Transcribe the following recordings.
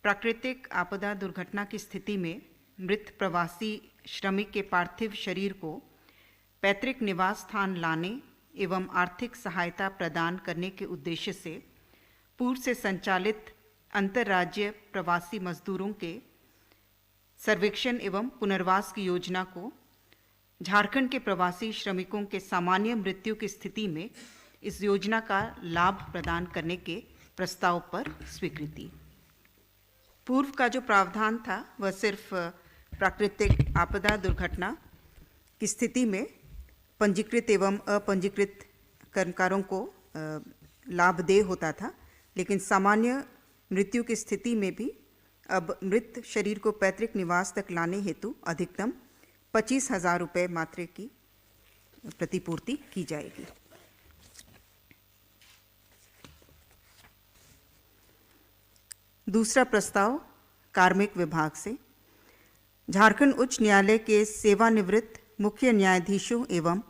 प्राकृतिक आपदा दुर्घटना की स्थिति में मृत प्रवासी श्रमिक के पार्थिव शरीर को पैतृक निवास स्थान लाने एवं आर्थिक सहायता प्रदान करने के उद्देश्य से पूर्व से संचालित अंतर्राज्यीय प्रवासी मजदूरों के सर्वेक्षण एवं पुनर्वास की योजना को झारखंड के प्रवासी श्रमिकों के सामान्य मृत्यु की स्थिति में इस योजना का लाभ प्रदान करने के प्रस्ताव पर स्वीकृति। पूर्व का जो प्रावधान था वह सिर्फ प्राकृतिक आपदा दुर्घटना की स्थिति में पंजीकृत एवं अपंजीकृत कर्मकारों को लाभदेय होता था, लेकिन सामान्य मृत्यु की स्थिति में भी अब मृत शरीर को पैतृक निवास तक लाने हेतु अधिकतम 25,000 रुपये मात्र की प्रतिपूर्ति की जाएगी। दूसरा प्रस्ताव कार्मिक विभाग से झारखंड उच्च न्यायालय के सेवानिवृत्त मुख्य न्यायाधीशों एवं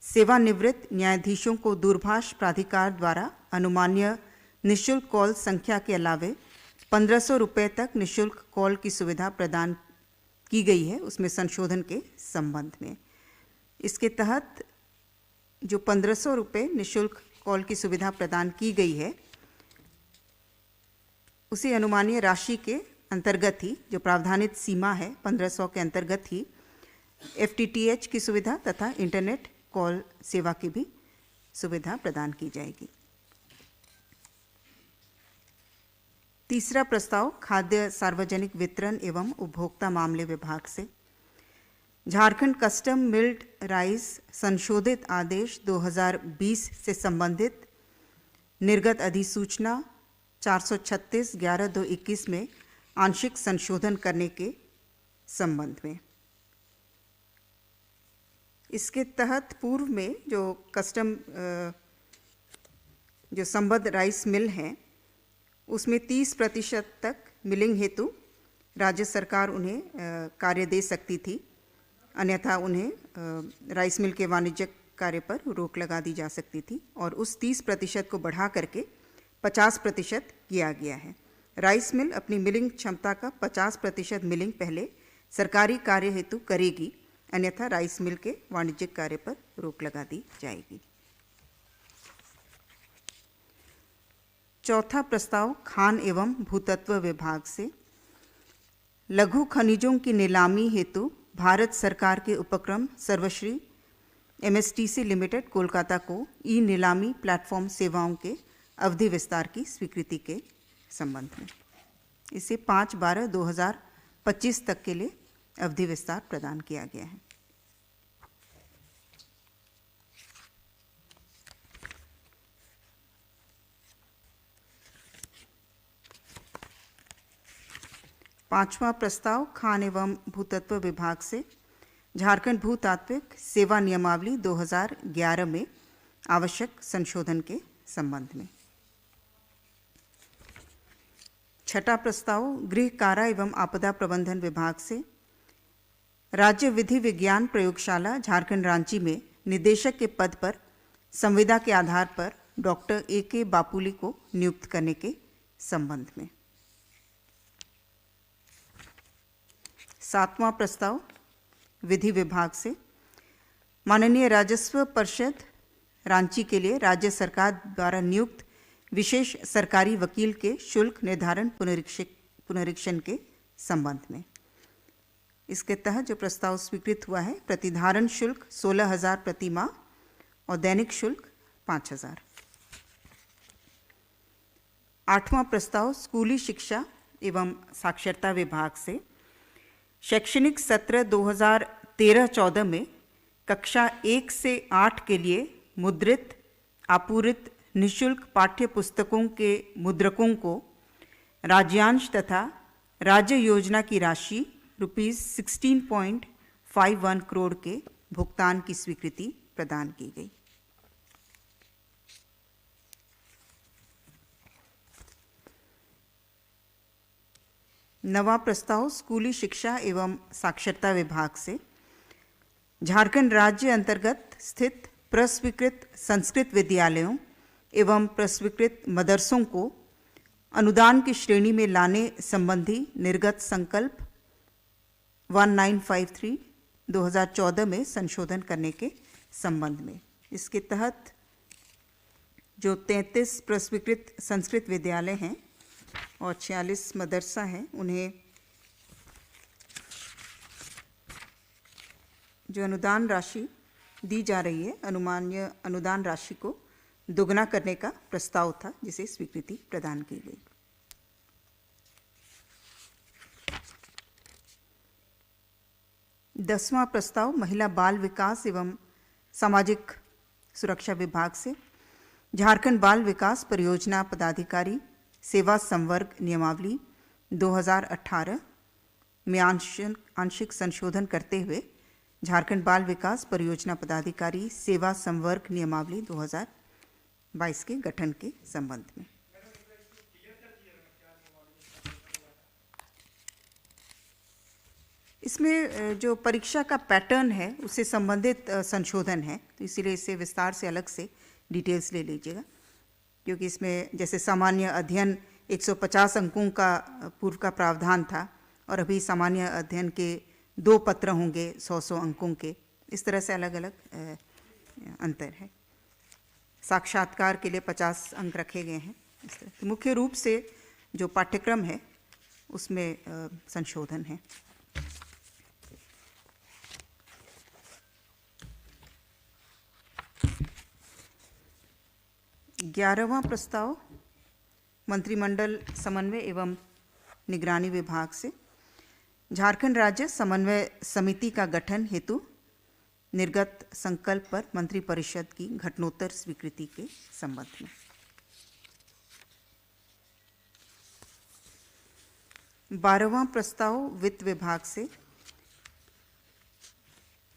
सेवानिवृत्त न्यायाधीशों को दूरभाष प्राधिकार द्वारा अनुमान्य निःशुल्क कॉल संख्या के अलावे 1,500 रुपये तक निःशुल्क कॉल की सुविधा प्रदान की गई है, उसमें संशोधन के संबंध में। इसके तहत जो 1,500 रुपये निःशुल्क कॉल की सुविधा प्रदान की गई है, उसी अनुमानीय राशि के अंतर्गत ही जो प्रावधानित सीमा है 1,500 के अंतर्गत ही FTTH की सुविधा तथा इंटरनेट कॉल सेवा की भी सुविधा प्रदान की जाएगी। तीसरा प्रस्ताव खाद्य सार्वजनिक वितरण एवं उपभोक्ता मामले विभाग से झारखंड कस्टम मिल्ड राइस संशोधित आदेश 2020 से संबंधित निर्गत अधिसूचना 436/11/2021 में आंशिक संशोधन करने के संबंध में। इसके तहत पूर्व में जो कस्टम जो संबद्ध राइस मिल हैं उसमें 30% तक मिलिंग हेतु राज्य सरकार उन्हें कार्य दे सकती थी, अन्यथा उन्हें राइस मिल के वाणिज्यिक कार्य पर रोक लगा दी जा सकती थी, और उस 30% को बढ़ा करके 50% किया गया है। राइस मिल अपनी मिलिंग क्षमता का 50% मिलिंग पहले सरकारी कार्य हेतु करेगी, अन्यथा राइस मिल के वाणिज्यिक कार्य पर रोक लगा दी जाएगी। चौथा प्रस्ताव खान एवं भूतत्व विभाग से लघु खनिजों की नीलामी हेतु भारत सरकार के उपक्रम सर्वश्री MSTC लिमिटेड कोलकाता को ई नीलामी प्लेटफॉर्म सेवाओं के अवधि विस्तार की स्वीकृति के संबंध में इसे 5/12/2025 तक के लिए अवधि विस्तार प्रदान किया गया है। पांचवा प्रस्ताव खान एवं भूतत्व विभाग से झारखंड भूतात्विक सेवा नियमावली 2011 में आवश्यक संशोधन के संबंध में। छठा प्रस्ताव गृह कारा एवं आपदा प्रबंधन विभाग से राज्य विधि विज्ञान प्रयोगशाला झारखंड रांची में निदेशक के पद पर संविदा के आधार पर डॉक्टर AK बापुली को नियुक्त करने के संबंध में। सातवां प्रस्ताव विधि विभाग से माननीय राजस्व परिषद रांची के लिए राज्य सरकार द्वारा नियुक्त विशेष सरकारी वकील के शुल्क निर्धारण पुनरीक्षण के संबंध में। इसके तहत जो प्रस्ताव स्वीकृत हुआ है, प्रतिधारण शुल्क 16,000 प्रति माह और दैनिक शुल्क 5,000। आठवां प्रस्ताव स्कूली शिक्षा एवं साक्षरता विभाग से शैक्षणिक सत्र 2013-14 में कक्षा 1 से 8 के लिए मुद्रित आपूरित निःशुल्क पाठ्य पुस्तकों के मुद्रकों को राज्यांश तथा राज्य योजना की राशि ₹16.51 करोड़ के भुगतान की स्वीकृति प्रदान की गई। नवा प्रस्ताव स्कूली शिक्षा एवं साक्षरता विभाग से झारखंड राज्य अंतर्गत स्थित प्रस्वीकृत संस्कृत विद्यालयों एवं प्रस्वीकृत मदरसों को अनुदान की श्रेणी में लाने संबंधी निर्गत संकल्प 1953 2014 में संशोधन करने के संबंध में। इसके तहत जो 33 प्रस्वीकृत संस्कृत विद्यालय हैं और 46 मदरसा हैं, उन्हें जो अनुदान राशि दी जा रही है, अनुमान्य अनुदान राशि को दोगुना करने का प्रस्ताव था, जिसे स्वीकृति प्रदान की गई। दसवां प्रस्ताव महिला बाल विकास एवं सामाजिक सुरक्षा विभाग से झारखंड बाल विकास परियोजना पदाधिकारी सेवा संवर्ग नियमावली 2018 में आंशिक संशोधन करते हुए झारखंड बाल विकास परियोजना पदाधिकारी सेवा संवर्ग नियमावली 2022 के गठन के संबंध में। इसमें जो परीक्षा का पैटर्न है उससे संबंधित संशोधन है, तो इसीलिए इसे विस्तार से अलग से डिटेल्स ले लीजिएगा, क्योंकि इसमें जैसे सामान्य अध्ययन 150 अंकों का पूर्व का प्रावधान था और अभी सामान्य अध्ययन के 2 पत्र होंगे 100 अंकों के, इस तरह से अलग अलग अंतर है। साक्षात्कार के लिए 50 अंक रखे गए हैं। इस तरह तो मुख्य रूप से जो पाठ्यक्रम है उसमें संशोधन है। ग्यारहवां प्रस्ताव मंत्रिमंडल समन्वय एवं निगरानी विभाग से झारखंड राज्य समन्वय समिति का गठन हेतु निर्गत संकल्प पर मंत्रिपरिषद की घटनोत्तर स्वीकृति के संबंध में। बारहवां प्रस्ताव वित्त विभाग से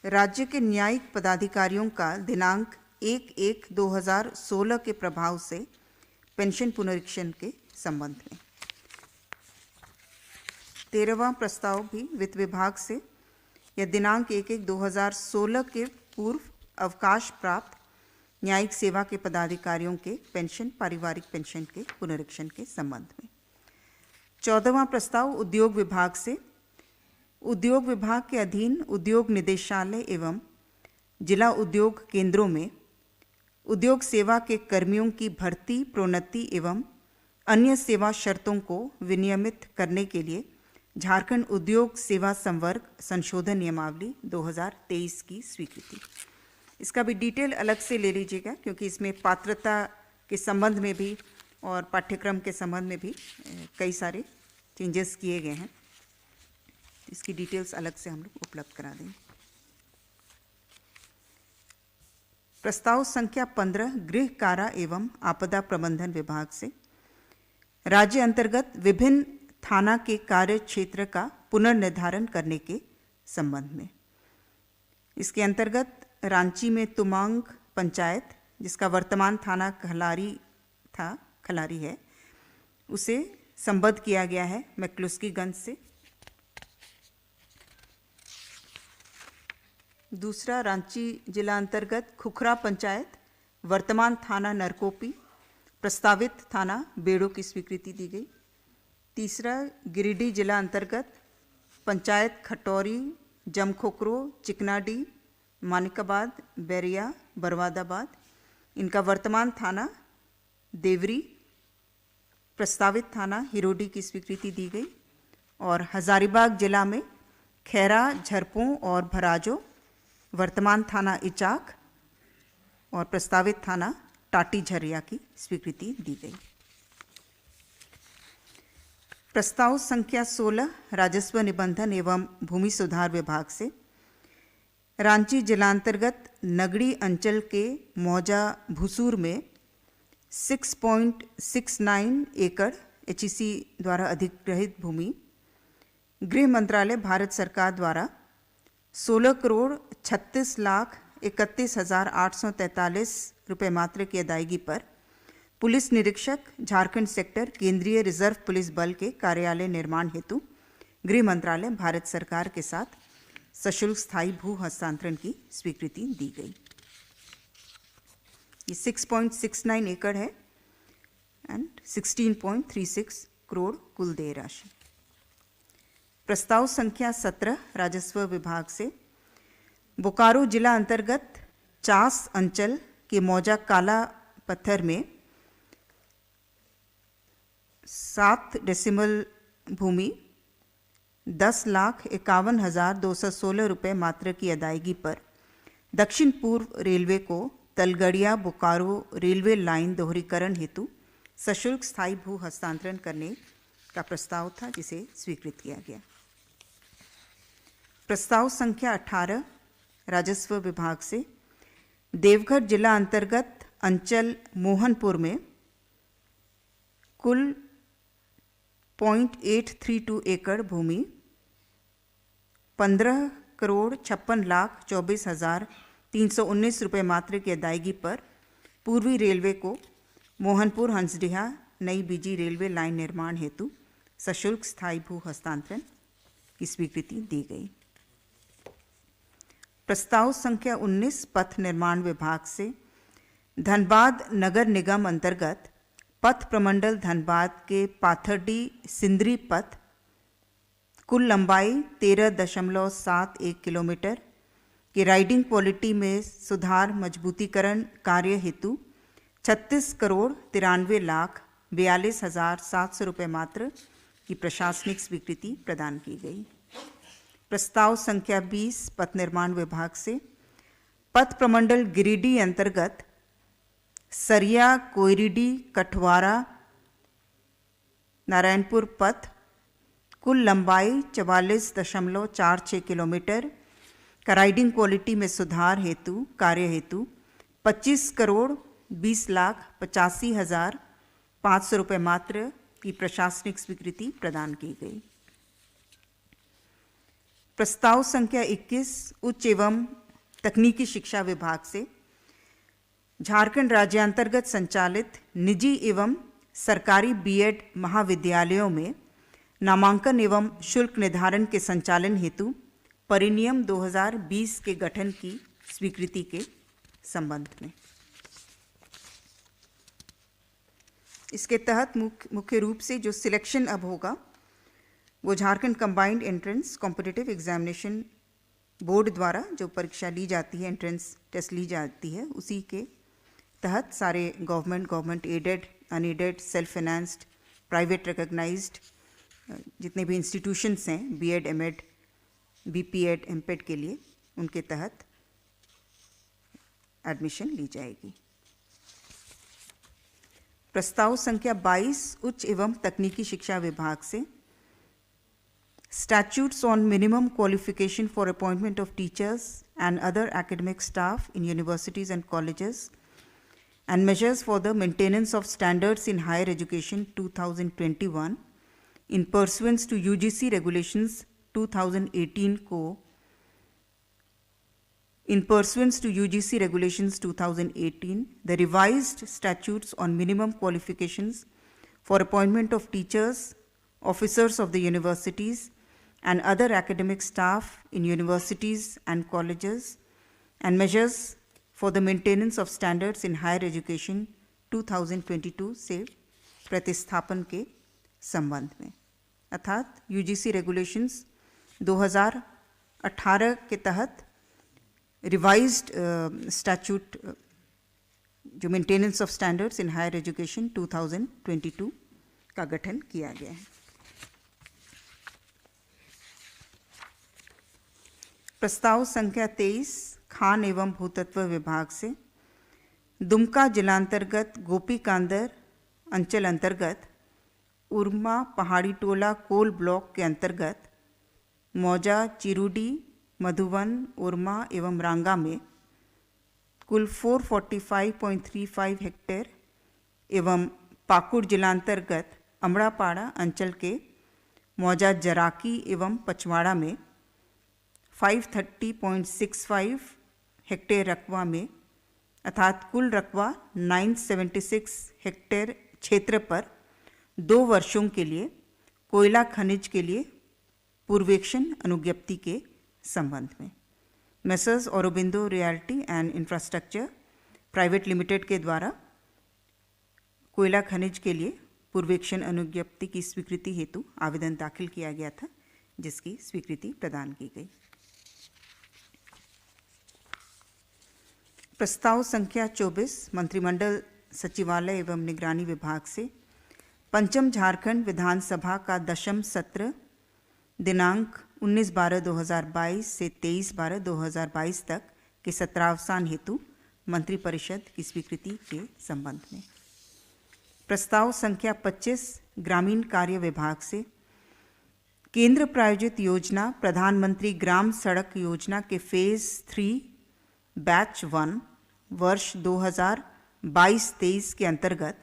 राज्य के न्यायिक पदाधिकारियों का दिनांक 1/1/2016 के प्रभाव से पेंशन पुनरीक्षण के संबंध में। 13वां प्रस्ताव भी वित्त विभाग से यह दिनांक 1/1/2016 के पूर्व अवकाश प्राप्त न्यायिक सेवा के पदाधिकारियों के पेंशन पारिवारिक पेंशन के पुनरीक्षण के संबंध में। 14वां प्रस्ताव उद्योग विभाग से उद्योग विभाग के अधीन उद्योग निदेशालय एवं जिला उद्योग केंद्रों में उद्योग सेवा के कर्मियों की भर्ती, प्रोन्नति एवं अन्य सेवा शर्तों को विनियमित करने के लिए झारखंड उद्योग सेवा संवर्ग संशोधन नियमावली 2023 की स्वीकृति। इसका भी डिटेल अलग से ले लीजिएगा, क्योंकि इसमें पात्रता के संबंध में भी और पाठ्यक्रम के संबंध में भी कई सारे चेंजेस किए गए हैं। इसकी डिटेल्स अलग से हम लोग उपलब्ध करा देंगे। प्रस्ताव संख्या 15 गृह कारा एवं आपदा प्रबंधन विभाग से राज्य अंतर्गत विभिन्न थाना के कार्य क्षेत्र का पुनर्निर्धारण करने के संबंध में। इसके अंतर्गत रांची में तुमांग पंचायत, जिसका वर्तमान थाना खलारी है, उसे संबद्ध किया गया है मैक्लुस्कीगंज से। दूसरा, रांची जिला अंतर्गत खुखरा पंचायत, वर्तमान थाना नरकोपी, प्रस्तावित थाना बेड़ो की स्वीकृति दी गई। तीसरा, गिरिडीह जिला अंतर्गत पंचायत खटौरी, जमखोकरो, चिकनाडी, मानिकाबाद, बैरिया, बरवादाबाद, इनका वर्तमान थाना देवरी, प्रस्तावित थाना हिरोडी की स्वीकृति दी गई। और हजारीबाग जिला में खैरा, झरपों और भराजो, वर्तमान थाना इचाक और प्रस्तावित थाना टाटी झरिया की स्वीकृति दी गई। प्रस्ताव संख्या 16 राजस्व निबंधन एवं भूमि सुधार विभाग से रांची जिलांतर्गत नगड़ी अंचल के मौजा भुसूर में 6.69 एकड़ HEC द्वारा अधिग्रहित भूमि गृह मंत्रालय भारत सरकार द्वारा 16,36,31,843 रुपये मात्र की अदायगी पर पुलिस निरीक्षक झारखंड सेक्टर केंद्रीय रिजर्व पुलिस बल के कार्यालय निर्माण हेतु गृह मंत्रालय भारत सरकार के साथ सशुल्क स्थायी भू हस्तांतरण की स्वीकृति दी गई। ये 6.69 एकड़ है। एंड 16.36 करोड़ कुल देय राशि। प्रस्ताव संख्या 17 राजस्व विभाग से बोकारो जिला अंतर्गत चास अंचल के मौजा काला पत्थर में 7 डेसिमल भूमि 10,51,216 रुपये मात्र की अदायगी पर दक्षिण पूर्व रेलवे को तलगड़िया बोकारो रेलवे लाइन दोहरीकरण हेतु सशुल्क स्थायी भू हस्तांतरण करने का प्रस्ताव था, जिसे स्वीकृत किया गया। प्रस्ताव संख्या 18 राजस्व विभाग से देवघर जिला अंतर्गत अंचल मोहनपुर में कुल 0.832 एकड़ भूमि 15,56,24,319 रुपये मात्र की अदायगी पर पूर्वी रेलवे को मोहनपुर हंसडीहा नई बीजी रेलवे लाइन निर्माण हेतु सशुल्क स्थायी भू हस्तांतरण की स्वीकृति दी गई। प्रस्ताव संख्या 19 पथ निर्माण विभाग से धनबाद नगर निगम अंतर्गत पथ प्रमंडल धनबाद के पाथरडी सिंदरी पथ कुल लंबाई 13.71 किलोमीटर की राइडिंग क्वालिटी में सुधार मजबूतीकरण कार्य हेतु 36,93,42,700 रुपये मात्र की प्रशासनिक स्वीकृति प्रदान की गई। प्रस्ताव संख्या 20 पथ निर्माण विभाग से पथ प्रमंडल गिरिडीह अंतर्गत सरिया कोयरिडी कठवारा नारायणपुर पथ कुल लंबाई 44.46 किलोमीटर का राइडिंग क्वालिटी में सुधार हेतु कार्य हेतु 25,20,85,500 रुपये मात्र की प्रशासनिक स्वीकृति प्रदान की गई। प्रस्ताव संख्या 21 उच्च एवं तकनीकी शिक्षा विभाग से झारखंड राज्यांतर्गत संचालित निजी एवं सरकारी बीएड महाविद्यालयों में नामांकन एवं शुल्क निर्धारण के संचालन हेतु परिनियम 2020 के गठन की स्वीकृति के संबंध में। इसके तहत मुख्य रूप से जो सिलेक्शन अब होगा वो Jharkhand combined entrance competitive examination board द्वारा जो परीक्षा ली जाती है, एंट्रेंस टेस्ट ली जाती है, उसी के तहत सारे government aided, unaided, self financed, private recognised जितने भी इंस्टीट्यूशंस हैं बीएड, एमएड, बीपीएड, एमपेड के लिए, उनके तहत एडमिशन ली जाएगी। प्रस्ताव संख्या 22 उच्च एवं तकनीकी शिक्षा विभाग से Statutes on minimum qualification for appointment of teachers and other academic staff in universities and colleges and measures for the maintenance of standards in higher education 2021 in pursuance to UGC regulations 2018 को in pursuance to UGC regulations 2018, the revised statutes on minimum qualifications for appointment of teachers, officers of the universities, and other academic staff in universities and colleges, and measures for the maintenance of standards in higher education 2022 से प्रतिस्थापन के संबंध में, अर्थात UGC regulations 2018 के तहत revised statute जो maintenance of standards in higher education 2022 का गठन किया गया है। प्रस्ताव संख्या 23 खान एवं भूतत्व विभाग से दुमका जिलांतर्गत गोपीकांदर अंचल अंतर्गत उर्मा पहाड़ी टोला कोल ब्लॉक के अंतर्गत मौजा, चिरुडी, मधुवन, उर्मा एवं रांगा में कुल 445.35 हेक्टेयर एवं पाकुड़ जिलांतर्गत अमड़ापाड़ा अंचल के मौजा, जराकी एवं पचवाड़ा में 530.65 हेक्टेयर रकबा में, अर्थात कुल रकबा 976 हेक्टेयर क्षेत्र पर 2 वर्षों के लिए कोयला खनिज के लिए पूर्वेक्षण अनुज्ञप्ति के संबंध में messrs Aurobindo realty and infrastructure private limited के द्वारा कोयला खनिज के लिए पूर्वेक्षण अनुज्ञप्ति की स्वीकृति हेतु आवेदन दाखिल किया गया था, जिसकी स्वीकृति प्रदान की गई। प्रस्ताव संख्या 24 मंत्रिमंडल सचिवालय एवं निगरानी विभाग से पंचम झारखंड विधानसभा का 10th सत्र दिनांक 19/12/2022 से 23/12/2022 तक के सत्रावसान हेतु मंत्रिपरिषद की स्वीकृति के संबंध में। प्रस्ताव संख्या 25 ग्रामीण कार्य विभाग से केंद्र प्रायोजित योजना प्रधानमंत्री ग्राम सड़क योजना के फेज 3 बैच 1 वर्ष 2022-23 के अंतर्गत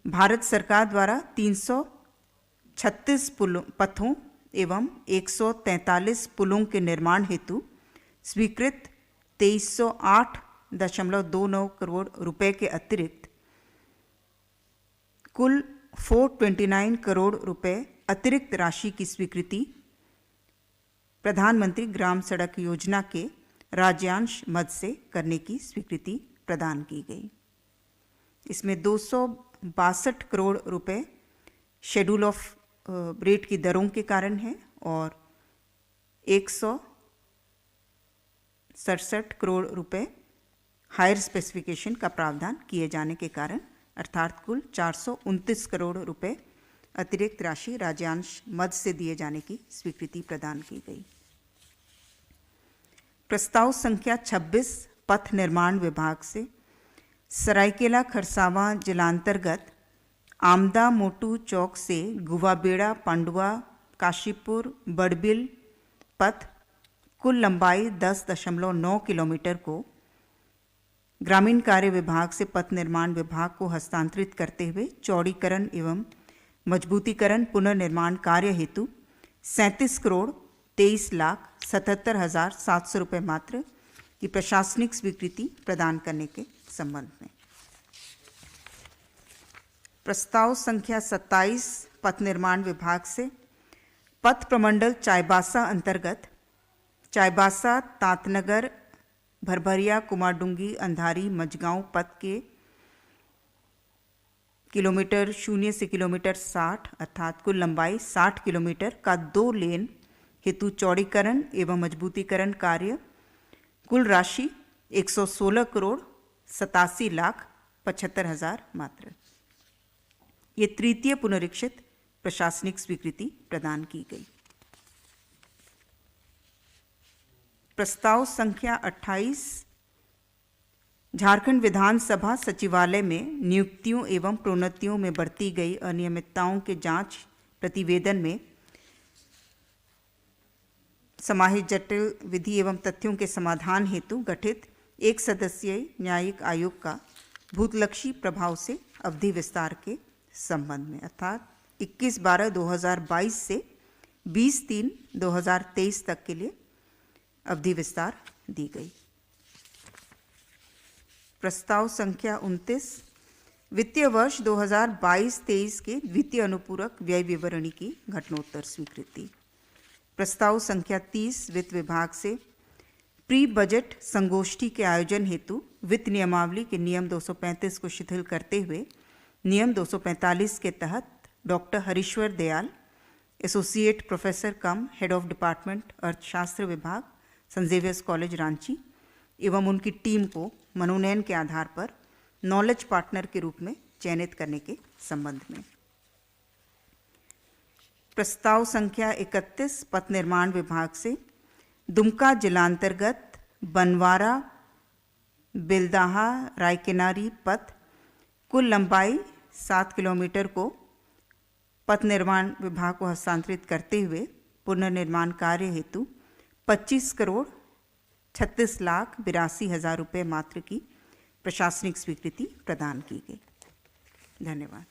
भारत सरकार द्वारा 336 पथों एवं 143 पुलों के निर्माण हेतु स्वीकृत 2308.29 करोड़ रुपए के अतिरिक्त कुल 429 करोड़ रुपए अतिरिक्त राशि की स्वीकृति प्रधानमंत्री ग्राम सड़क योजना के राज्यांश मद से करने की स्वीकृति प्रदान की गई। इसमें 262 करोड़ रुपए शेड्यूल ऑफ रेट की दरों के कारण है और 167 करोड़ रुपए हायर स्पेसिफिकेशन का प्रावधान किए जाने के कारण अर्थात कुल 429 करोड़ रुपए अतिरिक्त राशि राज्यांश मद से दिए जाने की स्वीकृति प्रदान की गई। प्रस्ताव संख्या 26 पथ निर्माण विभाग से सरायकेला खरसावां जिलांतर्गत आमदा मोटू चौक से गुवाबेड़ा पांडुआ काशीपुर बड़बिल पथ कुल लंबाई 10.9 किलोमीटर को ग्रामीण कार्य विभाग से पथ निर्माण विभाग को हस्तांतरित करते हुए चौड़ीकरण एवं मजबूतीकरण पुनर्निर्माण कार्य हेतु 37,23,77,700 रुपये मात्र की प्रशासनिक स्वीकृति प्रदान करने के संबंध में। प्रस्ताव संख्या 27 पथ निर्माण विभाग से पथ प्रमंडल चाईबासा अंतर्गत चाईबासा तांतनगर भरभरिया कुमारडुंगी अंधारी मझगांव पथ के किलोमीटर 0 से किलोमीटर 60 अर्थात कुल लंबाई 60 किलोमीटर का 2 लेन हेतु चौड़ीकरण एवं मजबूतीकरण कार्य कुल राशि 116 करोड़ 87,75,000 मात्र। ये तृतीय पुनरीक्षित प्रशासनिक स्वीकृति प्रदान की गई। प्रस्ताव संख्या 28 झारखंड विधानसभा सचिवालय में नियुक्तियों एवं प्रोन्नतियों में बरती गई अनियमितताओं के जांच प्रतिवेदन में समाहित जटिल विधि एवं तथ्यों के समाधान हेतु गठित एक सदस्यीय न्यायिक आयोग का भूतलक्षी प्रभाव से अवधि विस्तार के संबंध में अर्थात 21/12/2022 से 20/3/2023 तक के लिए अवधि विस्तार दी गई। प्रस्ताव संख्या 29 वित्तीय वर्ष 2022-23 के द्वितीय अनुपूरक व्यय विवरणी की घटनोत्तर स्वीकृति। प्रस्ताव संख्या 30 वित्त विभाग से प्री बजट संगोष्ठी के आयोजन हेतु वित्त नियमावली के नियम 235 को शिथिल करते हुए नियम 245 के तहत doctor Harishwar Dayal associate professor come head of department अर्थशास्त्र विभाग सेंट जेवियर्स कॉलेज रांची एवं उनकी टीम को मनोनयन के आधार पर नॉलेज पार्टनर के रूप में चयनित करने के संबंध में। प्रस्ताव संख्या 31 पथ निर्माण विभाग से दुमका जिलांतर्गत बनवारा बिलदाहा रायकिनारी पथ कुल लंबाई 7 किलोमीटर को पथ निर्माण विभाग को हस्तांतरित करते हुए पुनर्निर्माण कार्य हेतु 25,36,82,000 रुपये मात्र की प्रशासनिक स्वीकृति प्रदान की गई। धन्यवाद।